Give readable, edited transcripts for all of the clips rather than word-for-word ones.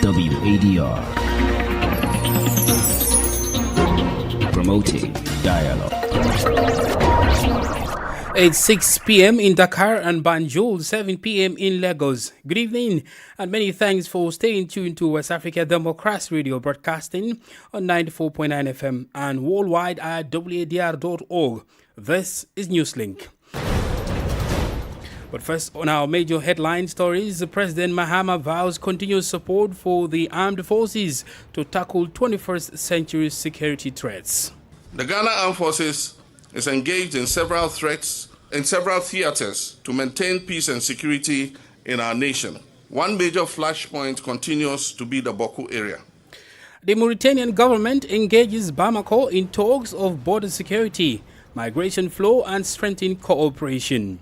WADR, promoting dialogue. It's 6 p.m. in Dakar and Banjul, 7 p.m. in Lagos. Good evening and many thanks for staying tuned to West Africa Democracy Radio broadcasting on 94.9 FM and worldwide at wadr.org. This is Newslink. But first, on our major headline stories, President Mahama vows continuous support for the armed forces to tackle 21st century security threats. The Ghana Armed Forces is engaged in several theaters to maintain peace and security in our nation. One major flashpoint continues to be the Boku area. The Mauritanian government engages Bamako in talks of border security, migration flow and strengthening cooperation.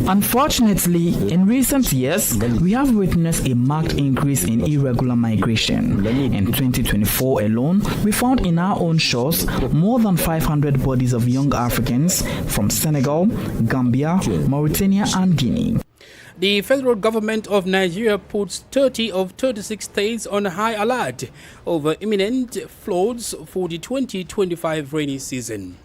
Unfortunately, in recent years, we have witnessed a marked increase in irregular migration. In 2024 alone, we found in our own shores more than 500 bodies of young Africans from Senegal, Gambia, Mauritania and Guinea. The federal government of Nigeria puts 30 of 36 states on high alert over imminent floods for the 2025 rainy season.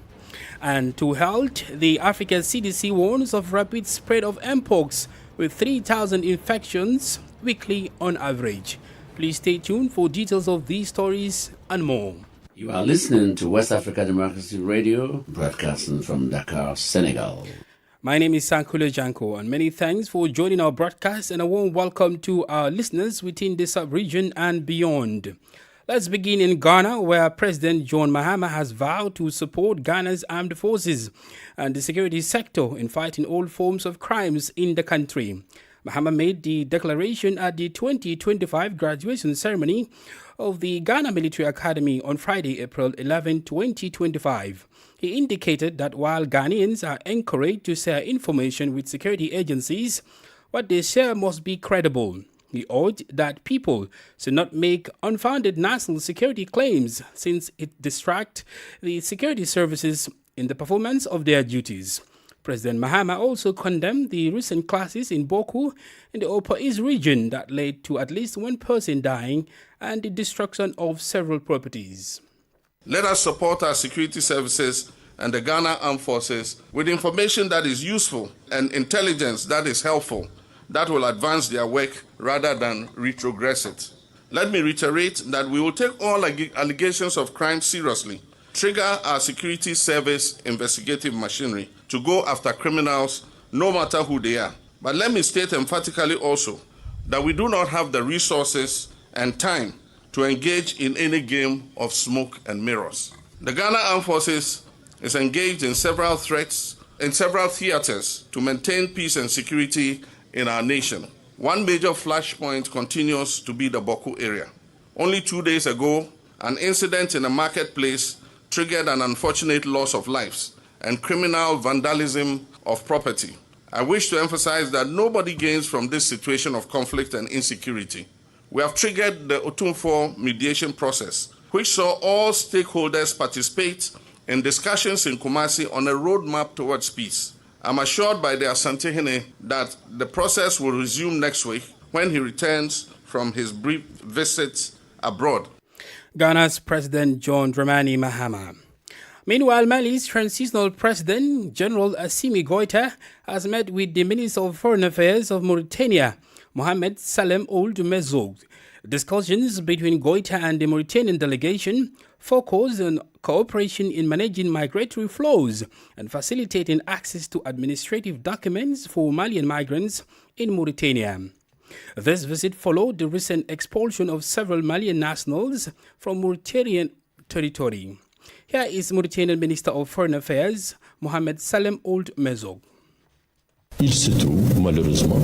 And to health, the African CDC warns of rapid spread of Mpox with 3,000 infections weekly on average. Please stay tuned for details of these stories and more. You are listening to West Africa Democracy Radio, broadcasting from Dakar, Senegal. My name is Sankule Janko, and many thanks for joining our broadcast and a warm welcome to our listeners within the sub-region and beyond. Let's begin in Ghana, where President John Mahama has vowed to support Ghana's armed forces and the security sector in fighting all forms of crimes in the country. Mahama made the declaration at the 2025 graduation ceremony of the Ghana Military Academy on Friday, April 11, 2025. He indicated that while Ghanaians are encouraged to share information with security agencies, what they share must be credible. He urged that people should not make unfounded national security claims since it distracts the security services in the performance of their duties. President Mahama also condemned the recent clashes in Boku in the Upper East region that led to at least one person dying and the destruction of several properties. Let us support our security services and the Ghana Armed Forces with information that is useful and intelligence that is helpful, that will advance their work rather than retrogress it. Let me reiterate that we will take all allegations of crime seriously, trigger our security service investigative machinery to go after criminals no matter who they are. But let me state emphatically also that we do not have the resources and time to engage in any game of smoke and mirrors. The Ghana Armed Forces is engaged in several theaters to maintain peace and security in our nation. One major flashpoint continues to be the Boku area. Only 2 days ago, an incident in a marketplace triggered an unfortunate loss of lives and criminal vandalism of property. I wish to emphasize that nobody gains from this situation of conflict and insecurity. We have triggered the Otumfor mediation process, which saw all stakeholders participate in discussions in Kumasi on a roadmap towards peace. I'm assured by the Asantehene that the process will resume next week when he returns from his brief visit abroad. Ghana's President John Dramani Mahama. Meanwhile, Mali's transitional president, General Assimi Goïta, has met with the Minister of Foreign Affairs of Mauritania, Mohamed Salem Ould Mezoug. Discussions between Goïta and the Mauritanian delegation focused on cooperation in managing migratory flows and facilitating access to administrative documents for Malian migrants in Mauritania. This visit followed the recent expulsion of several Malian nationals from Mauritanian territory. Here is Mauritanian Minister of Foreign Affairs, Mohamed Salem Ould Mezoug. Il se trouve malheureusement,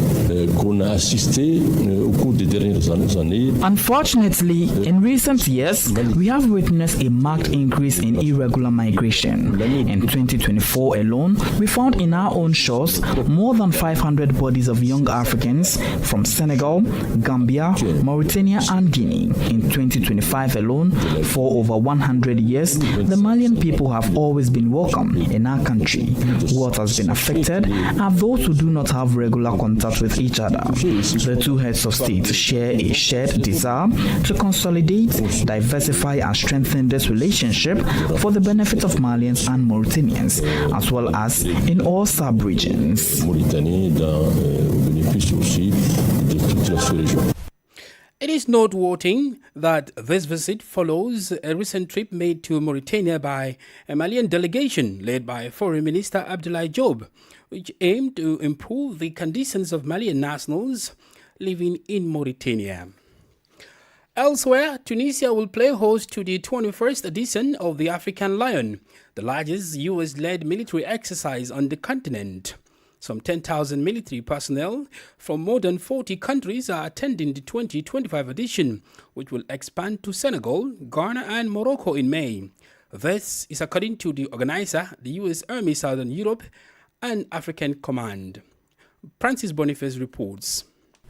qu'on a assisté au cours des dernières années. Unfortunately, in recent years, we have witnessed a marked increase in irregular migration. In 2024 alone, we found in our own shores more than 500 bodies of young Africans from Senegal, Gambia, Mauritania, and Guinea. In 2025 alone, for over 100 years, the Malian people have always been welcome in our country. What has been affected are those who do not have regular contact with each other. The two heads of state share a shared desire to consolidate, diversify, and strengthen this relationship for the benefit of Malians and Mauritanians, as well as in all sub-regions. It is noteworthy that this visit follows a recent trip made to Mauritania by a Malian delegation led by Foreign Minister Abdoulaye Diop, which aimed to improve the conditions of Malian nationals living in Mauritania. Elsewhere, Tunisia will play host to the 21st edition of the African Lion, the largest US-led military exercise on the continent. Some 10,000 military personnel from more than 40 countries are attending the 2025 edition, which will expand to Senegal, Ghana, and Morocco in May. This is according to the organizer, the U.S. Army Southern Europe and African Command. Francis Boniface reports.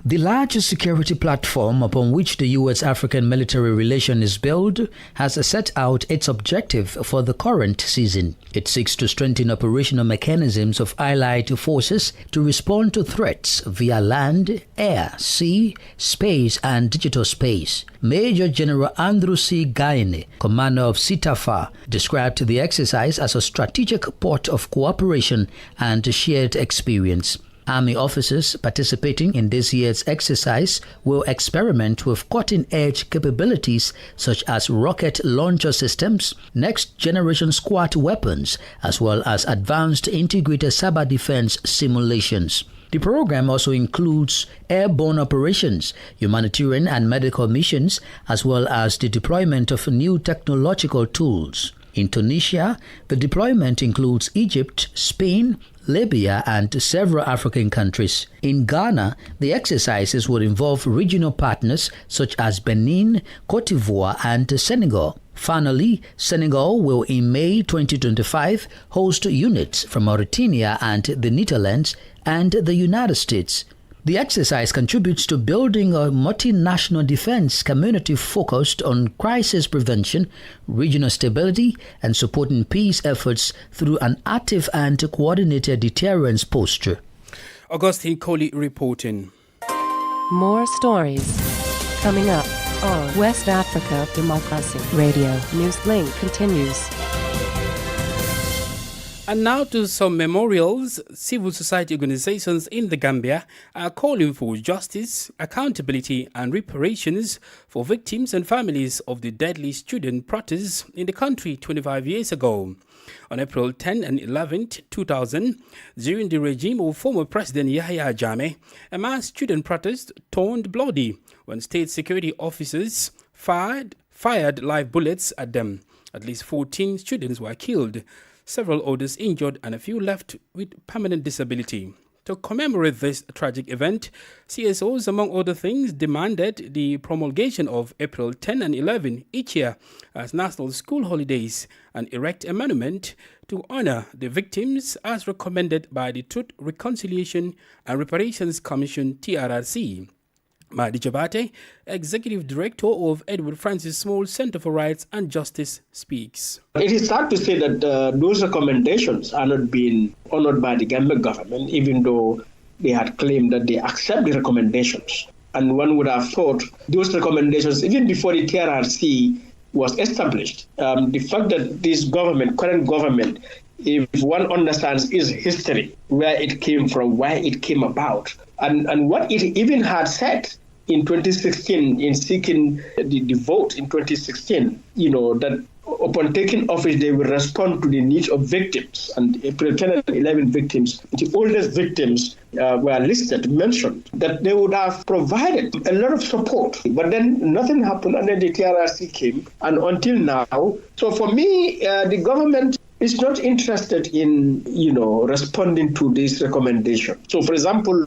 The largest security platform upon which the U.S.-African military relation is built has set out its objective for the current season. It seeks to strengthen operational mechanisms of allied forces to respond to threats via land, air, sea, space, and digital space. Major General Andrew C. Gaine, commander of CITAFA, described the exercise as a strategic port of cooperation and shared experience. Army officers participating in this year's exercise will experiment with cutting-edge capabilities such as rocket launcher systems, next-generation squad weapons, as well as advanced integrated cyber defense simulations. The program also includes airborne operations, humanitarian and medical missions, as well as the deployment of new technological tools. In Tunisia, the deployment includes Egypt, Spain, Libya, and several African countries. In Ghana, the exercises will involve regional partners such as Benin, Cote d'Ivoire, and Senegal. Finally, Senegal will in May 2025 host units from Mauritania and the Netherlands and the United States. The exercise contributes to building a multinational defense community focused on crisis prevention, regional stability, and supporting peace efforts through an active and coordinated deterrence posture. Augustine Coley reporting. More stories coming up on West Africa Democracy Radio. Newslink continues. And now to some memorials. Civil society organizations in the Gambia are calling for justice, accountability, and reparations for victims and families of the deadly student protests in the country 25 years ago. On April 10 and 11, 2000, during the regime of former President Yahya Jammeh, a mass student protest turned bloody when state security officers fired live bullets at them. At least 14 students were killed, several others injured, and a few left with permanent disability. To commemorate this tragic event, CSOs, among other things, demanded the promulgation of April 10 and 11 each year as national school holidays and erect a monument to honor the victims as recommended by the Truth, Reconciliation and Reparations Commission, TRRC. Mahdi Jabate, Executive Director of Edward Francis Small Center for Rights and Justice, speaks. It is sad to say that those recommendations are not being honored by the Gambian government, even though they had claimed that they accept the recommendations. And one would have thought those recommendations, even before the TRRC was established, the fact that this government, current government, if one understands its history, where it came from, why it came about, and what it even had said in 2016 in seeking the vote in 2016, that upon taking office, they will respond to the needs of victims. And April 10 and 11 victims, the oldest victims were listed, mentioned, that they would have provided a lot of support. But then nothing happened, and then the TRRC came, and until now. So for me, the government is not interested in, responding to this recommendation. So, for example,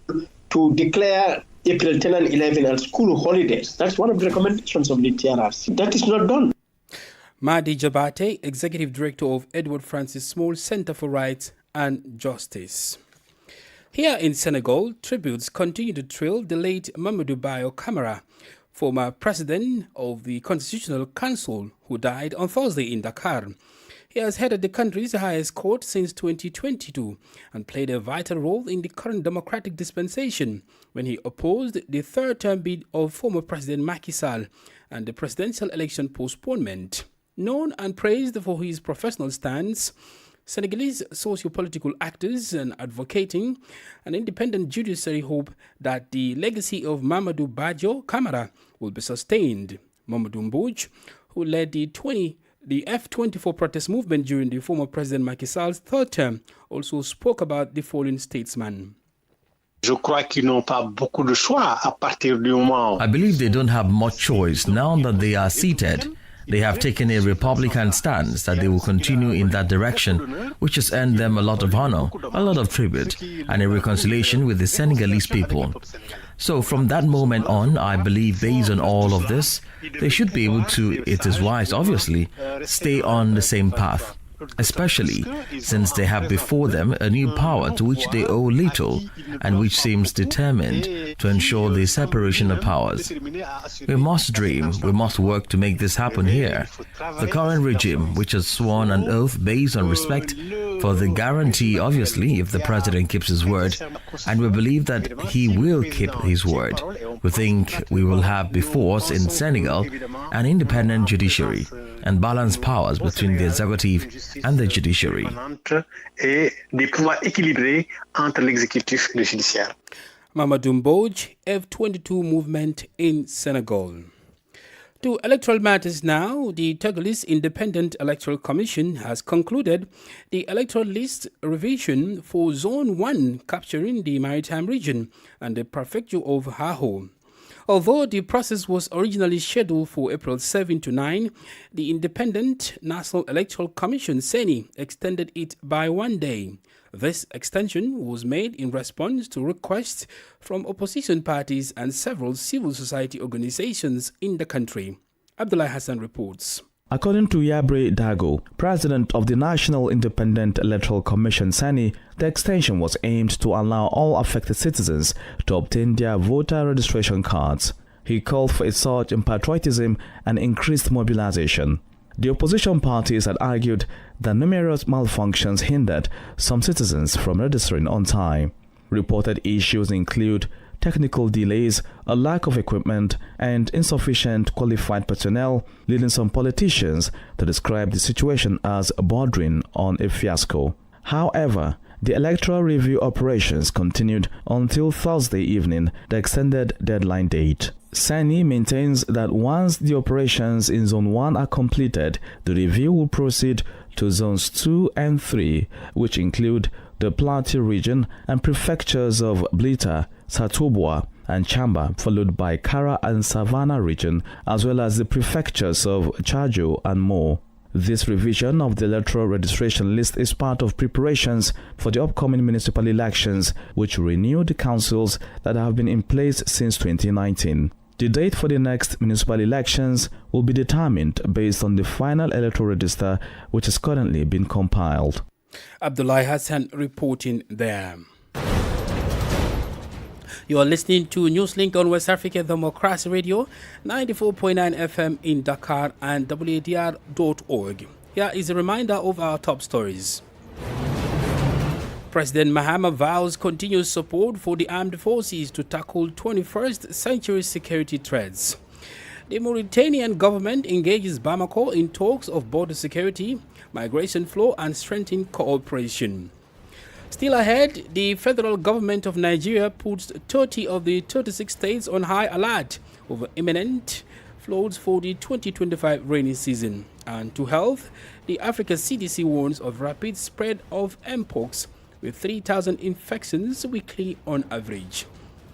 to declare April 10 and 11 as school holidays, that's one of the recommendations of the TRRC. That is not done. Mahdi Jabate, Executive Director of Edward Francis Small Center for Rights and Justice. Here in Senegal, tributes continue to thrill the late Mamadou Bayo Camara, former president of the Constitutional Council, who died on Thursday in Dakar. He has headed the country's highest court since 2022 and played a vital role in the current democratic dispensation when he opposed the third-term bid of former President Macky Sall and the presidential election postponement. Known and praised for his professional stance, Senegalese socio-political actors and advocating an independent judiciary hope that the legacy of Mamadou Bayo Camara will be sustained. Mamadou Mbouj, who led the F-24 protest movement during the former President Macky Sall's third term, also spoke about the fallen statesman. I believe they don't have much choice now that they are seated. They have taken a Republican stance that they will continue in that direction, which has earned them a lot of honor, a lot of tribute, and a reconciliation with the Senegalese people. So from that moment on, I believe based on all of this, they should be able to, it is wise obviously, stay on the same path. Especially since they have before them a new power to which they owe little and which seems determined to ensure the separation of powers. We must dream, we must work to make this happen here. The current regime, which has sworn an oath based on respect for the guarantee, obviously, if the president keeps his word, and we believe that he will keep his word. We think we will have before us in Senegal an independent judiciary and balanced powers between the executive and the judiciary. Mamadou Mbouj, F-22 movement in Senegal. To electoral matters now, the Togolese Independent Electoral Commission has concluded the electoral list revision for Zone 1, capturing the Maritime region and the prefecture of Haho. Although the process was originally scheduled for April 7 to 9, the Independent National Electoral Commission, (CENI), extended it by 1 day. This extension was made in response to requests from opposition parties and several civil society organizations in the country. Abdullah Hassan reports. According to Yabre Dago, president of the National Independent Electoral Commission (CENI), the extension was aimed to allow all affected citizens to obtain their voter registration cards. He called for a surge in patriotism and increased mobilization. The opposition parties had argued that numerous malfunctions hindered some citizens from registering on time. Reported issues include technical delays, a lack of equipment, and insufficient qualified personnel, leading some politicians to describe the situation as bordering on a fiasco. However, the electoral review operations continued until Thursday evening, the extended deadline date. CENI maintains that once the operations in Zone 1 are completed, the review will proceed to Zones 2 and 3, which include the Plateau region and prefectures of Blita, Satobwa, and Chamba, followed by Kara and Savannah region, as well as the prefectures of Chajo and Mo. This revision of the electoral registration list is part of preparations for the upcoming municipal elections, which renew the councils that have been in place since 2019. The date for the next municipal elections will be determined based on the final electoral register, which is currently being compiled. Abdullah Hassan reporting there. You are listening to Newslink on West Africa Democracy Radio, 94.9 FM in Dakar and WADR.org. Here is a reminder of our top stories. President Mahama vows continuous support for the armed forces to tackle 21st century security threats. The Mauritanian government engages Bamako in talks of border security, migration flow and strengthening cooperation. Still ahead, the federal government of Nigeria puts 30 of the 36 states on high alert over imminent floods for the 2025 rainy season. And to health, the Africa CDC warns of rapid spread of Mpox with 3,000 infections weekly on average.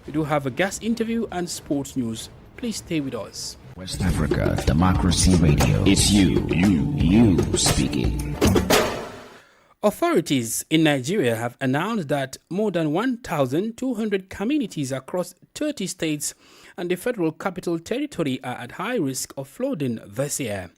We do have a guest interview and sports news. Please stay with us. West Africa Democracy Radio. It's you speaking. Authorities in Nigeria have announced that more than 1,200 communities across 30 states and the Federal Capital Territory are at high risk of flooding this year.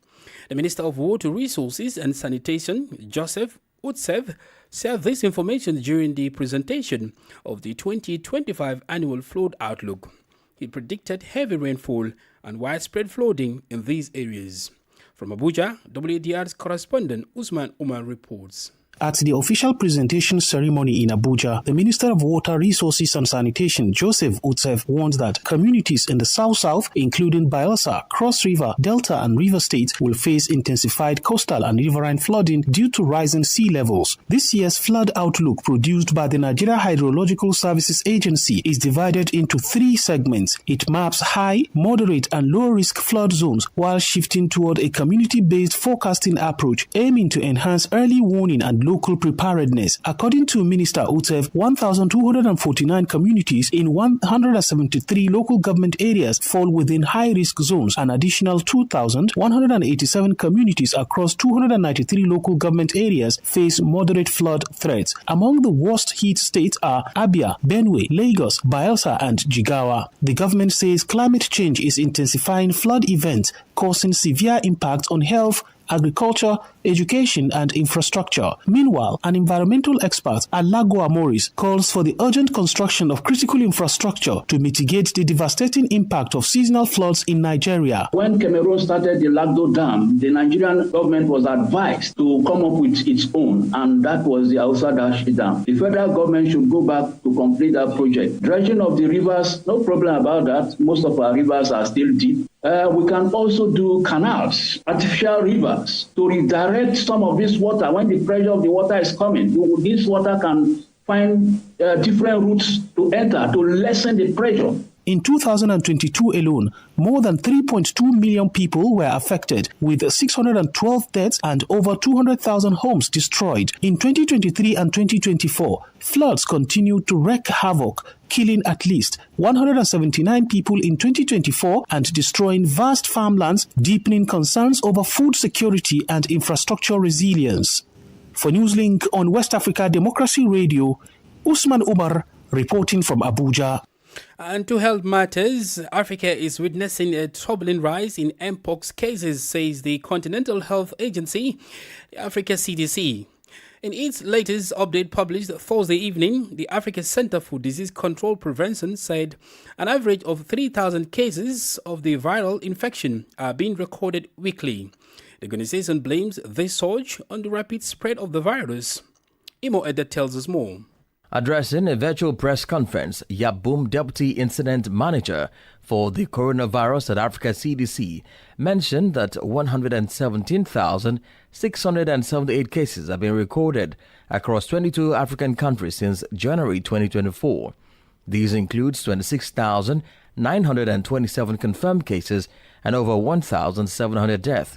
The Minister of Water Resources and Sanitation, Joseph Utsev, shared this information during the presentation of the 2025 Annual Flood Outlook. He predicted heavy rainfall and widespread flooding in these areas. From Abuja, WDR's correspondent Usman Umar reports. At the official presentation ceremony in Abuja, the Minister of Water Resources and Sanitation, Joseph Utsev, warned that communities in the South-South, including Bayelsa, Cross River, Delta and River State, will face intensified coastal and riverine flooding due to rising sea levels. This year's flood outlook, produced by the Nigeria Hydrological Services Agency, is divided into 3 segments. It maps high, moderate and low-risk flood zones while shifting toward a community-based forecasting approach aiming to enhance early warning and local preparedness. According to Minister Utsev, 1,249 communities in 173 local government areas fall within high-risk zones. An additional 2,187 communities across 293 local government areas face moderate flood threats. Among the worst-hit states are Abia, Benue, Lagos, Bayelsa and Jigawa. The government says climate change is intensifying flood events, causing severe impacts on health, agriculture, education and infrastructure. Meanwhile, an environmental expert, Alagoa Morris, calls for the urgent construction of critical infrastructure to mitigate the devastating impact of seasonal floods in Nigeria. When Cameroon started the Lagdo Dam, the Nigerian government was advised to come up with its own, and that was the OSIWA Dam. The federal government should go back to complete that project. Dredging of the rivers, no problem about that. Most of our rivers are still deep. We can also do canals, artificial rivers, to redirect some of this water. When the pressure of the water is coming, this water can find different routes to enter to lessen the pressure. In 2022 alone, more than 3.2 million people were affected, with 612 deaths and over 200,000 homes destroyed. In 2023 and 2024, floods continued to wreak havoc, killing at least 179 people in 2024 and destroying vast farmlands, deepening concerns over food security and infrastructure resilience. For Newslink on West Africa Democracy Radio, Usman Umar reporting from Abuja. And to health matters, Africa is witnessing a troubling rise in mpox cases, says the Continental Health Agency, the Africa CDC. In its latest update published Thursday evening, the Africa Center for Disease Control Prevention said an average of 3,000 cases of the viral infection are being recorded weekly. The organization blames this surge on the rapid spread of the virus. Imo Edda tells us more. Addressing a virtual press conference, Yabum, Deputy Incident Manager for the coronavirus at Africa CDC, mentioned that 117,678 cases have been recorded across 22 African countries since January 2024. These include 26,927 confirmed cases and over 1,700 deaths.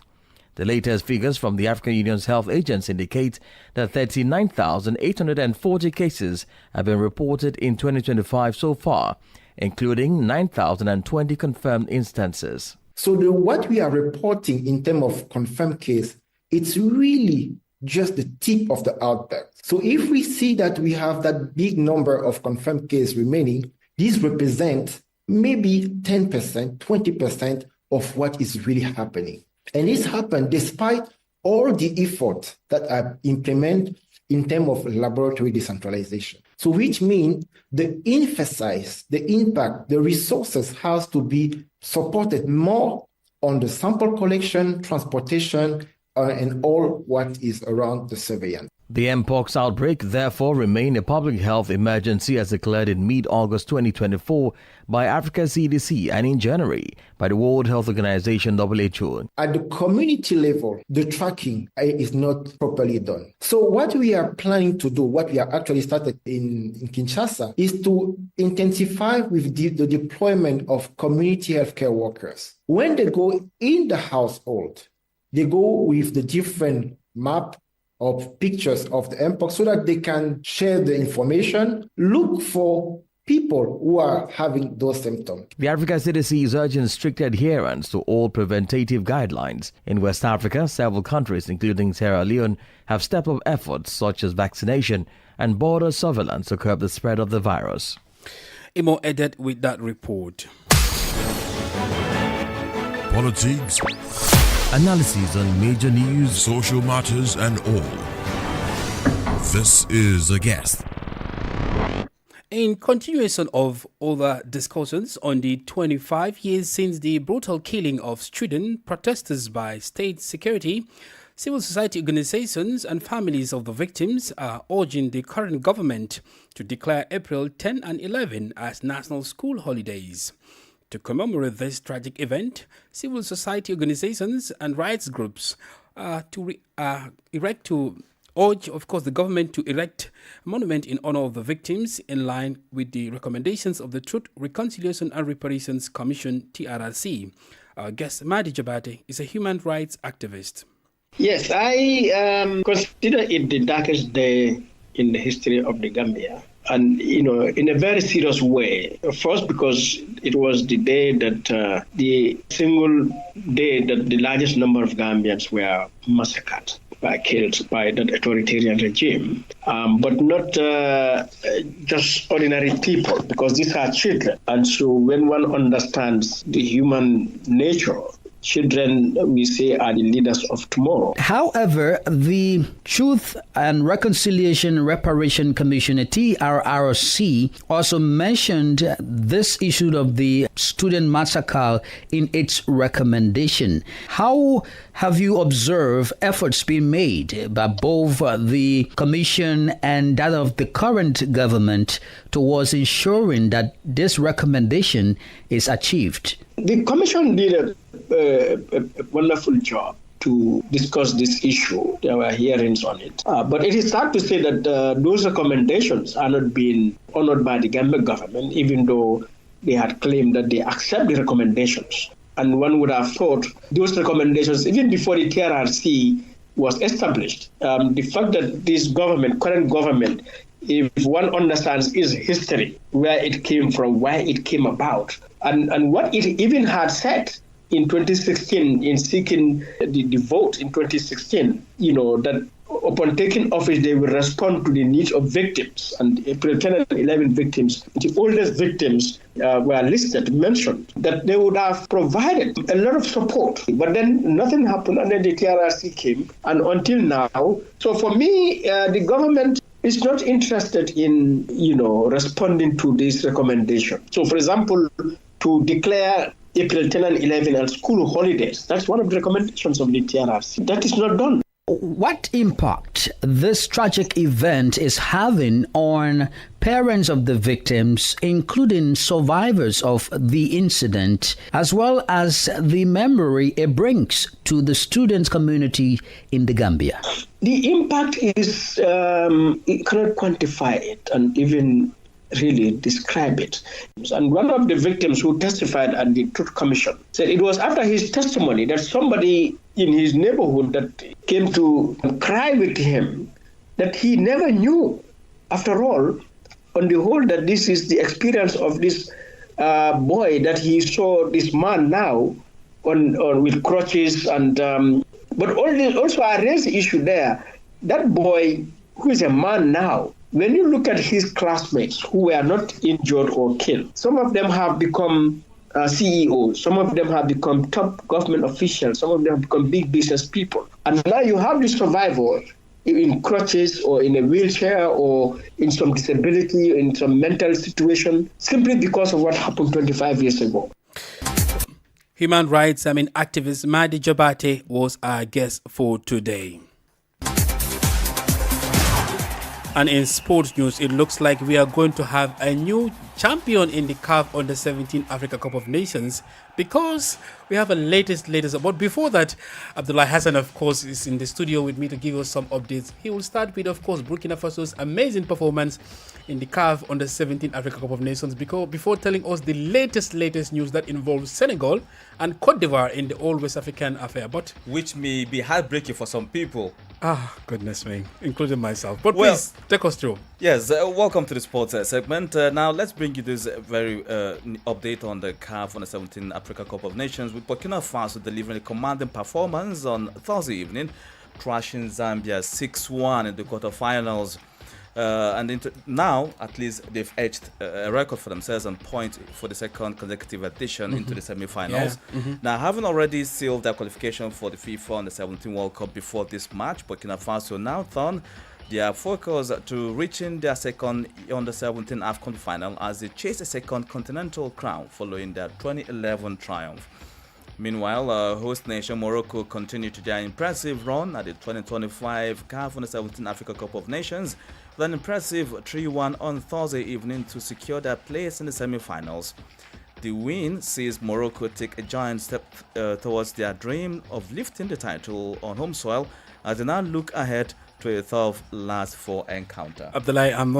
The latest figures from the African Union's health agency indicate that 39,840 cases have been reported in 2025 so far, including 9,020 confirmed instances. So what we are reporting in terms of confirmed case, it's really just the tip of the iceberg. So if we see that we have that big number of confirmed cases remaining, these represent maybe 10%, 20% of what is really happening. And this happened despite all the effort that are implemented in terms of laboratory decentralization. So which means the emphasis, the impact, the resources has to be supported more on the sample collection, transportation, and all what is around the surveillance. The mpox outbreak therefore remained a public health emergency as declared in mid-August 2024 by Africa CDC and in January by the World Health Organization WHO. At the community level, the tracking is not properly done. So what we are planning to do, what we are actually started in Kinshasa, is to intensify with the deployment of community healthcare workers. When they go in the household, they go with the different map of pictures of the mpox so that they can share the information, look for people who are having those symptoms. The Africa CDC is urging strict adherence to all preventative guidelines. In West Africa, several countries, including Sierra Leone, have stepped up efforts such as vaccination and border surveillance to curb the spread of the virus. Imo Edet with that report. Politics, analysis on major news, social matters, and all. This is A Guest. In continuation of other discussions on the 25 years since the brutal killing of student protesters by state security, civil society organizations and families of the victims are urging the current government to declare April 10 and 11 as national school holidays. To commemorate this tragic event, civil society organizations and rights groups urge, of course, the government to erect a monument in honor of the victims in line with the recommendations of the Truth, Reconciliation and Reparations Commission, TRRC. Our guest, Mahdi Jabate, is a human rights activist. Yes, I consider it the darkest day in the history of the Gambia. And, in a very serious way. First, because it was the day that the single day that the largest number of Gambians were massacred, killed by that authoritarian regime. But not just ordinary people, because these are children. And so when one understands the human nature, children, we say, are the leaders of tomorrow. However, the Truth and Reconciliation Reparation Commission, TRRC, also mentioned this issue of the student massacre in its recommendation. How have you observed efforts being made by both the Commission and that of the current government towards ensuring that this recommendation is achieved? The Commission did a wonderful job to discuss this issue. There were hearings on it. But it is sad to say that those recommendations are not being honored by the Gambia government, even though they had claimed that they accept the recommendations. And one would have thought those recommendations, even before the TRRC was established, the fact that this government, current government, if one understands its history, where it came from, why it came about, and what it even had said in 2016 in seeking the vote in 2016, that upon taking office, they will respond to the needs of victims. And April 10 and 11 victims, the oldest victims were listed, mentioned, that they would have provided a lot of support. But then nothing happened, and then the TRRC came, and until now. So for me, the government is not interested in, responding to this recommendation. So, for example, to declare April 10 and 11 as school holidays, that's one of the recommendations of the TRRC. That is not done. What impact this tragic event is having on parents of the victims, including survivors of the incident, as well as the memory it brings to the students' community in the Gambia? The impact is, you cannot quantify it and even really describe it. And one of the victims who testified at the Truth Commission said it was after his testimony that somebody in his neighborhood that came to cry with him that he never knew, after all, on the whole, that this is the experience of this boy, that he saw this man now on with crutches. And but also I raised the issue there. That boy, who is a man now, when you look at his classmates who were not injured or killed, some of them have become CEOs, some of them have become top government officials, some of them have become big business people. And now you have this survivor in crutches or in a wheelchair or in some disability, in some mental situation, simply because of what happened 25 years ago. Human rights activist Mahdi Jabate was our guest for today. And in sports news, it looks like we are going to have a new champion in the CAF Under-17 Africa Cup of Nations, because we have a latest. But before that, Abdullah Hassan, of course, is in the studio with me to give us some updates. He will start with, of course, Burkina Faso's amazing performance in the CAF Under-17 Africa Cup of Nations, before telling us the latest news that involves Senegal and Cote d'Ivoire in the All West African affair. But which may be heartbreaking for some people. Goodness me, including myself. But please, take us through. Yes, welcome to the sports segment. Now, let's bring you this very update on the CAF Under-17 Africa Cup of Nations, with Burkina Faso delivering a commanding performance on Thursday evening, crushing Zambia 6-1 in the quarterfinals. Now, at least, they've edged a record for themselves and point for the second consecutive edition into the semi-finals. Now, having already sealed their qualification for the FIFA Under-17 World Cup before this match, Burkina Faso now turn their focus to reaching their second Under-17 AFCON final as they chase a second continental crown following their 2011 triumph. Meanwhile, host nation Morocco continued their impressive run at the 2025 CAF Under-17 Africa Cup of Nations with an impressive 3-1 on Thursday evening to secure their place in the semi-finals. The win sees Morocco take a giant step towards their dream of lifting the title on home soil as they now look ahead to a tough last four encounter. Abdullahi, I'm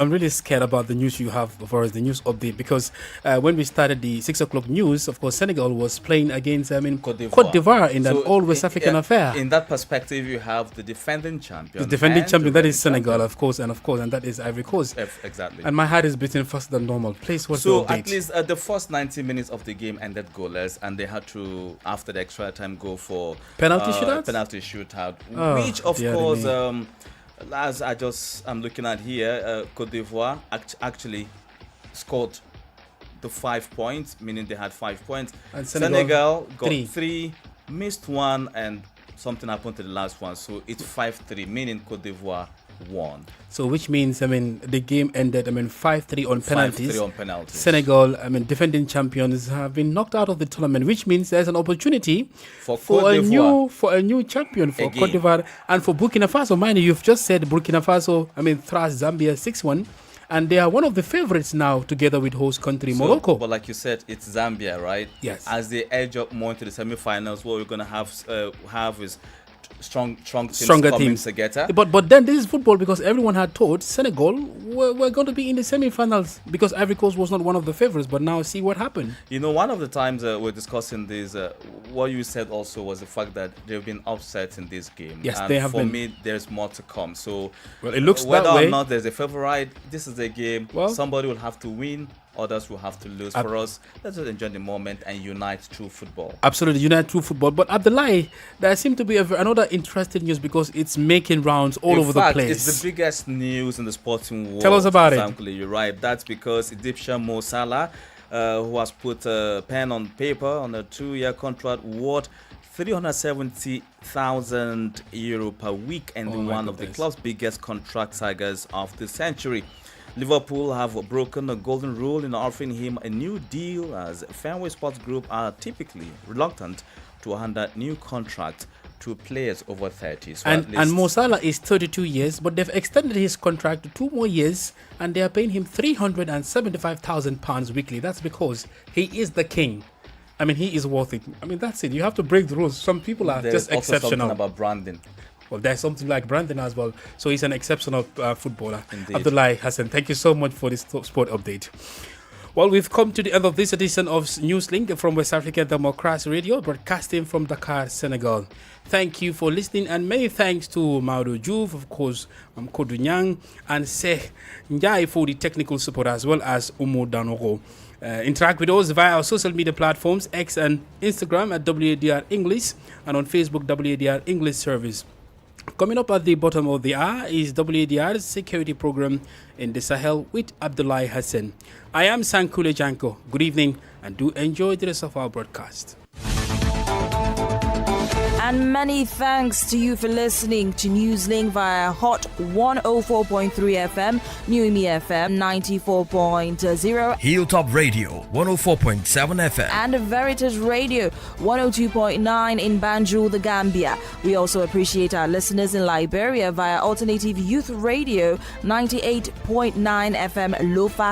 really scared about the news you have for us, the news update, because when we started the 6 o'clock news, of course, Senegal was playing against Cote d'Ivoire in an all-West African affair. In that perspective, you have the defending champion. The defending champion, that is Senegal, of course, and that is Ivory Coast. Exactly. And my heart is beating faster than normal. Please, what's the update? At least the first 90 minutes of the game ended goalless, and they had to, after the extra time, go for penalty shootout, which of course. As I'm looking at here, Cote d'Ivoire actually scored the 5 points, meaning they had 5 points. And Senegal got three, missed one, and something happened to the last one. So it's 5-3, meaning Cote d'Ivoire won. So which means, the game ended, 5-3 on penalties. 5-3 on penalties. Senegal, defending champions, have been knocked out of the tournament, which means there's an opportunity for a new champion for Cote d'Ivoire and for Burkina Faso. Mind you, you've just said Burkina Faso, thrashed Zambia 6-1. And they are one of the favorites now, together with host country Morocco. But like you said, it's Zambia, right? Yes. As they edge up more into the semi-finals, what we're going to have is stronger teams together. But then this is football, because everyone had thought Senegal were going to be in the semi-finals because Ivory Coast was not one of the favorites. But now see what happened. One of the times we're discussing this, what you said also was the fact that they've been upset in this game. Yes, and they have been. For me, there's more to come. So it looks whether that way. or not there's a favorite, this is a game. Somebody will have to win. Others will have to lose. For us, let's just enjoy the moment and unite through football. Absolutely, unite through football. But Abdullahi, there seems to be another interesting news because it's making rounds all over the place. It's the biggest news in the sporting world. Tell us about it. You're right. That's because Egyptian Mo Salah, who has put a pen on paper on a 2-year contract worth €370,000 per week, and one of the club's biggest contract sagas of the century. Liverpool have broken the golden rule in offering him a new deal, as Fenway Sports Group are typically reluctant to hand out new contracts to players over 30. So and Mo Salah is 32 years, but they've extended his contract to 2 more years, and they are paying him £375,000 weekly. That's because he is the king. He is worth it. That's it. You have to break the rules. Some people are just exceptional. There's something about branding. Well, there's something like Brandon as well. So he's an exceptional footballer. Indeed. Abdullahi Hassan, thank you so much for this sport update. Well, we've come to the end of this edition of Newslink from West Africa Democracy Radio, broadcasting from Dakar, Senegal. Thank you for listening, and many thanks to Mauro Juve, of course, Kodu Nyang, and Seh Njai for the technical support, as well as Umo Danoro. Interact with us via our social media platforms, X and Instagram at WADR English, and on Facebook, WADR English Service. Coming up at the bottom of the hour is WADR's security program in the Sahel with Abdullahi Hassan. I am Sankule Janko. Good evening, and do enjoy the rest of our broadcast. And many thanks to you for listening to Newslink via Hot 104.3 FM, New Me FM 94.0, Hilltop Radio 104.7 FM, and Veritas Radio 102.9 in Banjul, the Gambia. We also appreciate our listeners in Liberia via Alternative Youth Radio 98.9 FM, Lofa